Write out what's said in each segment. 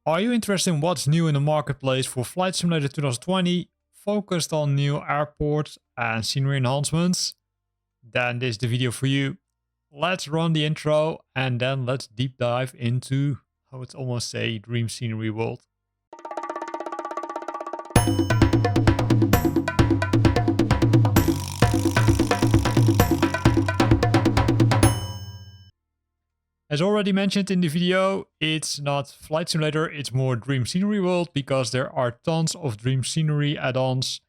Are you interested in what's new in the marketplace for Flight Simulator 2020, focused on new airports and scenery enhancements? Then this is the video for you. Let's run the intro and then let's deep dive into, I would almost say, Dreamscenery world. As already mentioned in the video, it's not Flight Simulator, it's more Dreamscenery world, because there are tons of Dreamscenery add-ons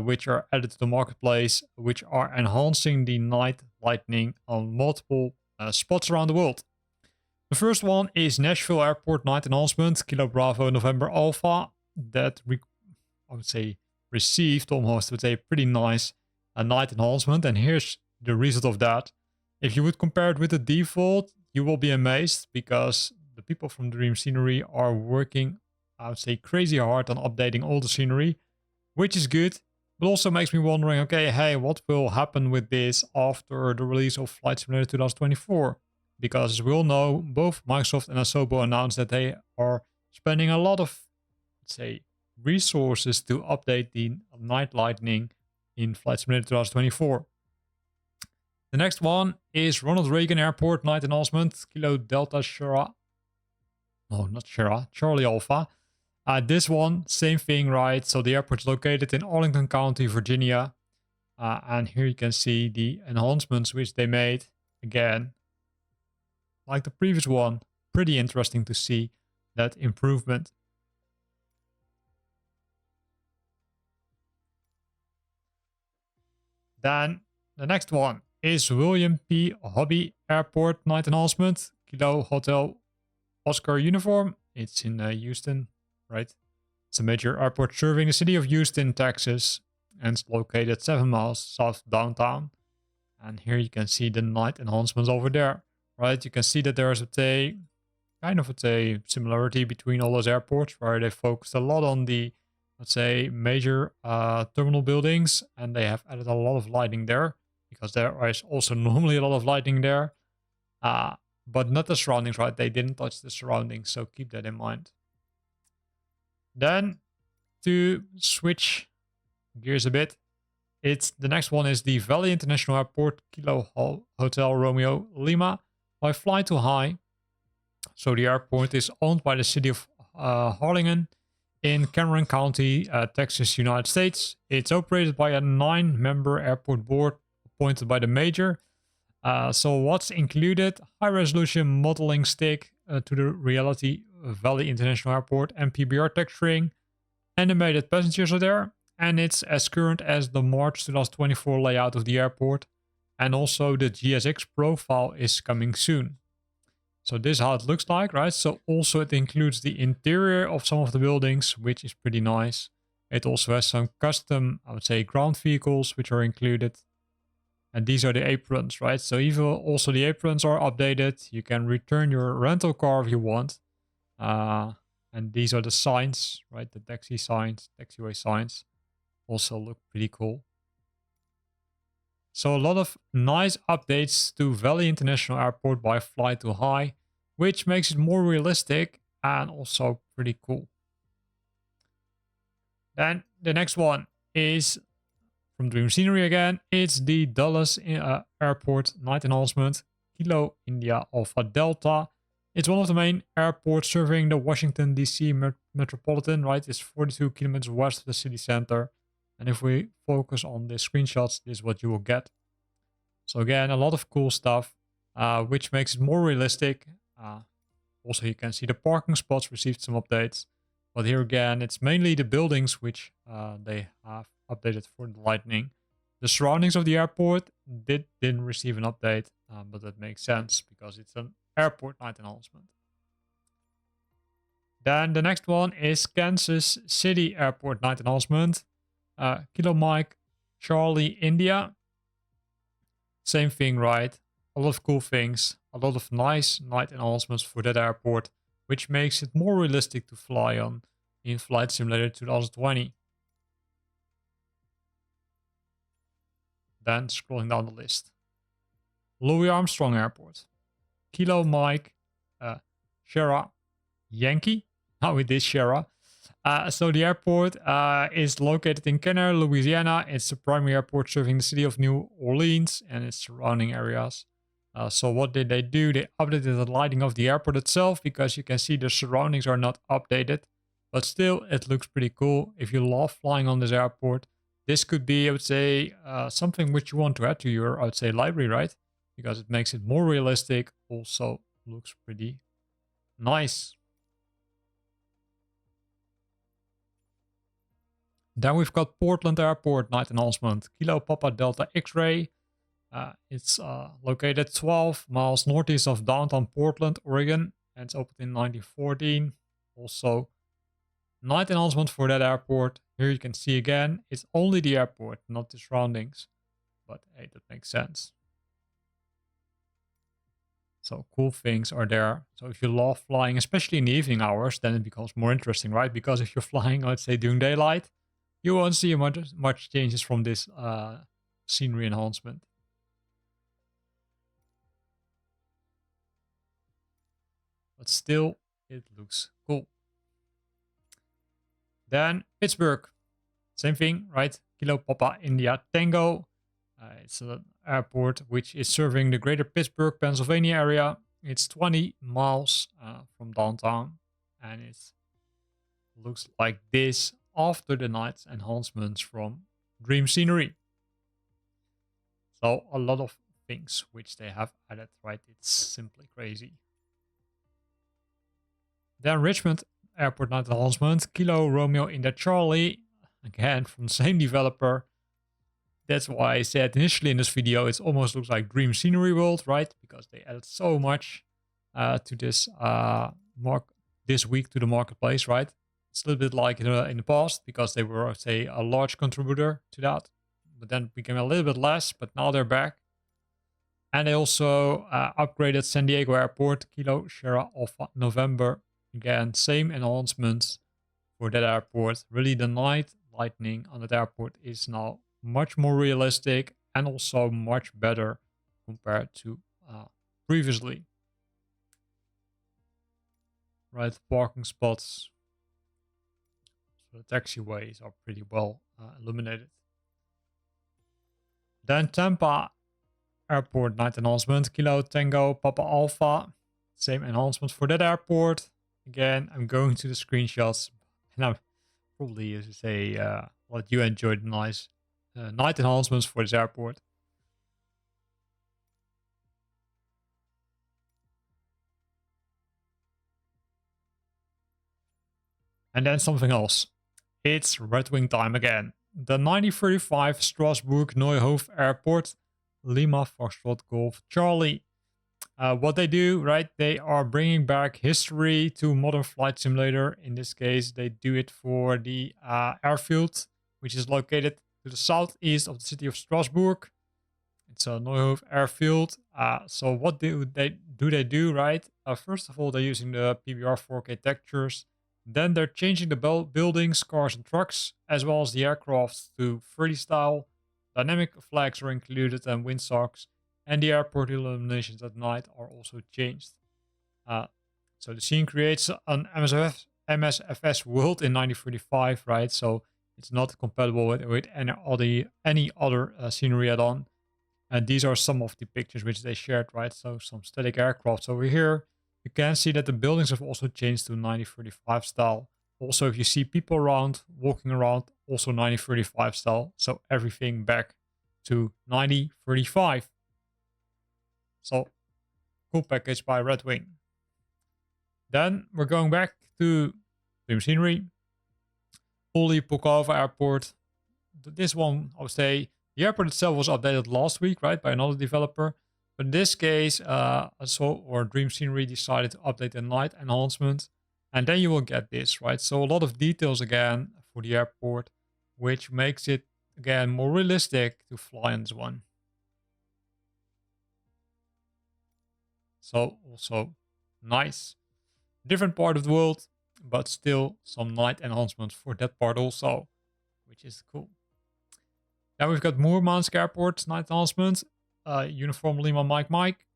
which are added to the marketplace, which are enhancing the night lighting on multiple spots around the world. The first one is Nashville Airport Night Enhancement, Kilo Bravo November Alpha, that I would say received almost with a pretty nice night enhancement, and here's the result of that. If you would compare it with the default, you will be amazed, because the people from Dreamscenery are working, I would say, crazy hard on updating all the scenery, which is good, but also makes me wondering, okay, hey, what will happen with this after the release of Flight Simulator 2024? Because as we all know, both Microsoft and Asobo announced that they are spending a lot of, let's say, resources to update the night lighting in Flight Simulator 2024. The next one is Ronald Reagan Airport Night Enhancement, Kilo Delta Sierra. No, not Sierra, Charlie Alpha. This one, same thing, right? So the airport is located in Arlington County, Virginia. And here you can see the enhancements which they made. Again, like the previous one, pretty interesting to see that improvement. Then the next one is William P. Hobby Airport Night Enhancement, Kilo Hotel Oscar Uniform. It's in Houston, right? It's a major airport serving the city of Houston, Texas, and it's located 7 miles south of downtown. And here you can see the night enhancements over there, right? You can see that there's a kind of a similarity between all those airports, where they focused a lot on the, let's say, major terminal buildings, and they have added a lot of lighting there, because there is also normally a lot of lighting there, but not the surroundings, right? They didn't touch the surroundings, so keep that in mind. Then, to switch gears a bit, the next one is the Valley International Airport, Kilo Hotel Romeo Lima, by Fly Too High. So the airport is owned by the city of Harlingen in Cameron County, Texas, United States. It's operated by a 9-member airport board appointed by the mayor. So what's included? High-resolution modeling stick to the Reality Valley International Airport and PBR texturing. Animated passengers are there, and it's as current as the March 2024 layout of the airport. And also the GSX profile is coming soon. So this is how it looks like, right? So also it includes the interior of some of the buildings, which is pretty nice. It also has some custom, I would say, ground vehicles, which are included. And these are the aprons, right? So even also the aprons are updated. You can return your rental car if you want. And these are the signs, right? The taxi signs, taxiway signs also look pretty cool. So a lot of nice updates to Valley International Airport by Fly Too High, which makes it more realistic and also pretty cool. Then the next one is from Dreamscenery again. It's the Dulles Airport Night Enhancement, Kilo India Alpha Delta. It's one of the main airports serving the Washington, D.C. metropolitan, right? It's 42 kilometers west of the city center. And if we focus on the screenshots, this is what you will get. So again, a lot of cool stuff, which makes it more realistic. Also, you can see the parking spots received some updates. But here again, it's mainly the buildings which they have updated for the lighting. The surroundings of the airport didn't receive an update, but that makes sense because it's an airport night enhancement. Then the next one is Kansas City Airport Night Enhancement. Kilo Mike, Charlie, India. Same thing, right? A lot of cool things, a lot of nice night enhancements for that airport, which makes it more realistic to fly on in Flight Simulator 2020. Then scrolling down the list. Louis Armstrong Airport. Kilo Mike, Sierra, Yankee. Now it is Shara. So the airport is located in Kenner, Louisiana. It's the primary airport serving the city of New Orleans and its surrounding areas. So what did they do? They updated the lighting of the airport itself because you can see the surroundings are not updated. But still, it looks pretty cool. If you love flying on this airport, this could be, I would say, something which you want to add to your, I would say, library, right? Because it makes it more realistic. Also looks pretty nice. Then we've got Portland Airport night announcement. Kilo Papa Delta X-Ray. It's located 12 miles northeast of downtown Portland, Oregon. And it's opened in 1914. Also, night announcement for that airport. Here you can see again, it's only the airport, not the surroundings. But hey, that makes sense. So cool things are there. So if you love flying, especially in the evening hours, then it becomes more interesting, right? Because if you're flying, let's say during daylight, you won't see much changes from this scenery enhancement. But still, it looks cool. Then Pittsburgh, same thing, right? Kilo Papa India Tango. It's an airport which is serving the greater Pittsburgh, Pennsylvania area. It's 20 miles from downtown, and it looks like this after the night enhancements from Dreamscenery. So a lot of things which they have added, right? It's simply crazy. Then Richmond Airport night enhancement, Kilo Romeo India Charlie, again from the same developer. That's why I said initially in this video, it almost looks like Dreamscenery World, right? Because they added so much to this this week to the marketplace, right? It's a little bit like in the past because they were, say, a large contributor to that, but then became a little bit less. But now they're back, and they also upgraded San Diego Airport, Kilo Sierra Alpha November. Again, same enhancements for that airport. Really, the night lighting on that airport is now much more realistic and also much better compared to previously. Right, parking spots. So the taxiways are pretty well illuminated. Then Tampa Airport night announcement. Kilo Tango Papa Alpha. Same enhancement for that airport. Again, I'm going to the screenshots. And I'm probably, as you say, what you enjoyed nice night enhancements for this airport. And then something else. It's Red Wing time again. The 9035 Strasbourg Neuhof Airport, Lima Foxtrot Golf Charlie. What they do, right? They are bringing back history to modern flight simulator. In this case, they do it for the airfield, which is located to the southeast of the city of Strasbourg. It's a Neuhof airfield. So what do they do, right? First of all, they're using the PBR 4K textures. Then they're changing the buildings, cars, and trucks, as well as the aircraft to 3D style. Dynamic flags are included and windsocks, and the airport illuminations at night are also changed. So the scene creates an MSFS world in 1935, right? So it's not compatible with any other scenery add-on. And these are some of the pictures which they shared, right? So some static aircrafts over here. You can see that the buildings have also changed to 1935 style. Also, if you see people around, walking around, also 1935 style. So everything back to 1935. So, cool package by Red Wing. Then we're going back to Dreamscenery. Fully Pulkovo Airport. This one, I would say, the airport itself was updated last week, right, by another developer. But in this case, Dreamscenery decided to update the night enhancement. And then you will get this, right? So a lot of details again for the airport, which makes it, again, more realistic to fly on this one. So also nice. Different part of the world, but still some night enhancements for that part also, which is cool. Now we've got Murmansk Airport night enhancement. Uniform Lima Mike Mike.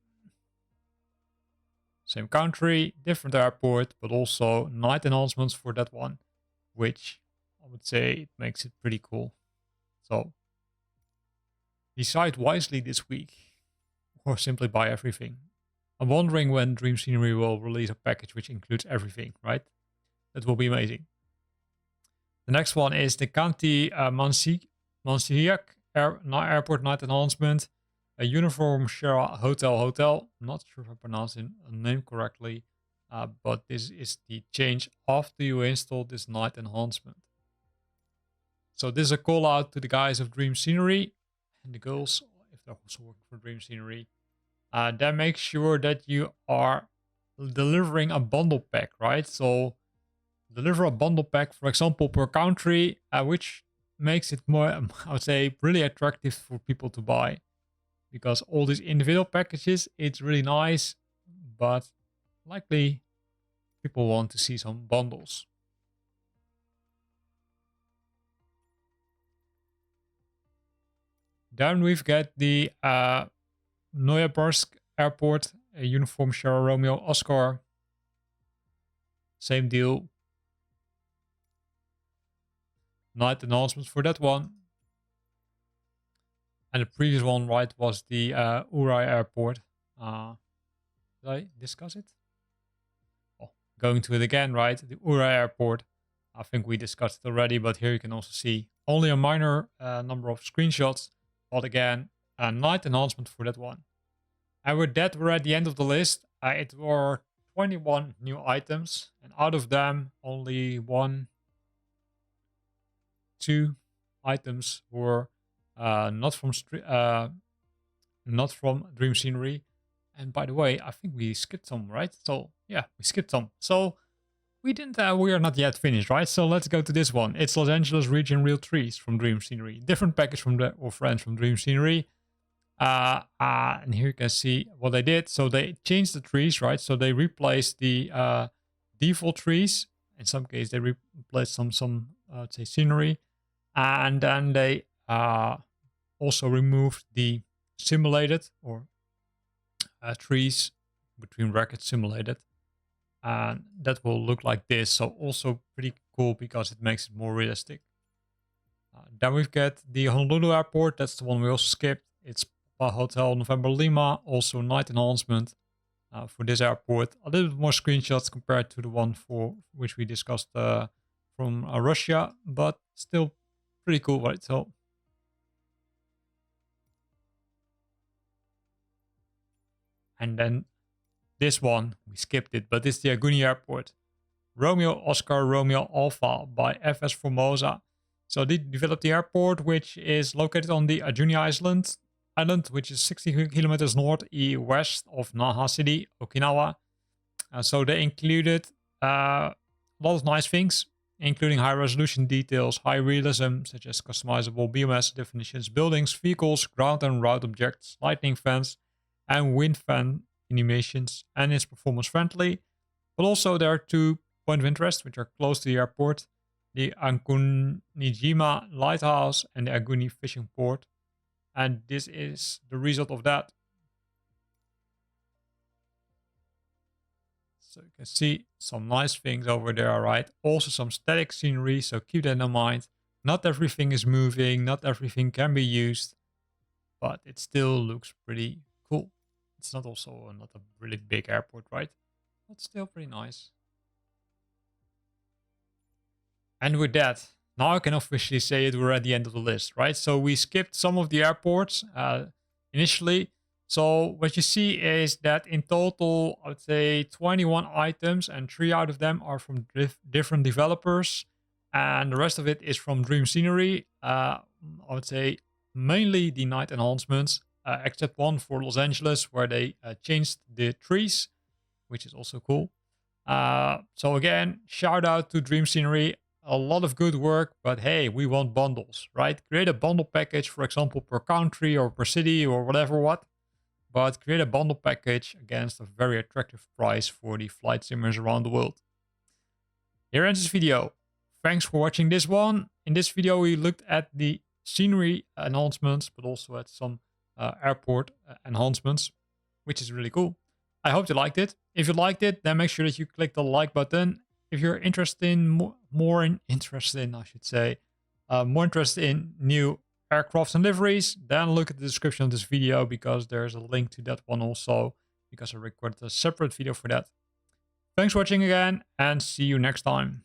Same country, different airport, but also night enhancements for that one, which I would say it makes it pretty cool. So decide wisely this week, or simply buy everything. I'm wondering when Dreamscenery will release a package which includes everything, right? That will be amazing. The next one is the County Mansiak Airport Night Enhancement. A uniform share hotel. I'm not sure if I pronounced the name correctly, but this is the change after you install this night enhancement. So this is a call out to the guys of Dreamscenery and the girls, if they're also working for Dreamscenery. Then make sure that you are delivering a bundle pack, right? So deliver a bundle pack, for example, per country, which makes it more, I would say, really attractive for people to buy. Because all these individual packages, it's really nice, but likely people want to see some bundles. Then we've got the Noyaborsk Airport, a uniform share Romeo Oscar. Same deal. Night announcements for that one. And the previous one, right, was the Uray Airport. Did I discuss it? Oh, going to it again, right? The Uray Airport. I think we discussed it already, but here you can also see only a minor number of screenshots. But again, a night announcement for that one. And with that, we're at the end of the list. It were 21 new items, and out of them, only 2 items were not from Dreamscenery. And by the way, I think we skipped some, right? So yeah, we skipped some. So we didn't. We are not yet finished, right? So let's go to this one. It's Los Angeles Region Real Trees from Dreamscenery. Different package from or friends from Dreamscenery. And here you can see what they did. So they changed the trees, right? So they replaced the default trees. In some case, they replaced some say scenery, and then they also removed the simulated or trees between brackets simulated, and that will look like this. So also pretty cool because it makes it more realistic. Then we've got the Honolulu Airport. That's the one we also skipped. It's Hotel November Lima, also night enhancement for this airport. A little bit more screenshots compared to the one for which we discussed from Russia, but still pretty cool, right? So and then this one, we skipped it, but it's the Aguni Airport. Romeo Oscar Romeo Alpha by FS Formosa. So they developed the airport, which is located on the Aguni Island, which is 60 kilometers north-west of Naha City, Okinawa. So they included a lot of nice things, including high-resolution details, high realism, such as customizable biomass definitions, buildings, vehicles, ground and route objects, lightning fans, and wind fan animations, and it's performance-friendly. But also there are 2 points of interest, which are close to the airport, the Akunijima Lighthouse and the Aguni Fishing Port. And this is the result of that. So you can see some nice things over there, right? Also some static scenery, so keep that in mind. Not everything is moving, not everything can be used, but it still looks pretty cool. It's not a really big airport, right? But still pretty nice. And with that, now I can officially say it, we're at the end of the list, right? So we skipped some of the airports initially. So what you see is that in total, I would say 21 items, and 3 out of them are from different developers. And the rest of it is from Dreamscenery. I would say mainly the night enhancements, except one for Los Angeles, where they changed the trees, which is also cool. So again, shout out to Dreamscenery. A lot of good work, but hey, we want bundles, right? Create a bundle package, for example, per country or per city or whatever what. But create a bundle package against a very attractive price for the flight simmers around the world. Here ends this video. Thanks for watching this one. In this video, we looked at the scenery enhancements, but also at some airport enhancements, which is really cool. I hope you liked it. If you liked it, then make sure that you click the like button. If you're interested in more interested in new aircrafts and liveries, then look at the description of this video because there's a link to that one also, because I recorded a separate video for that. Thanks for watching again, and see you next time.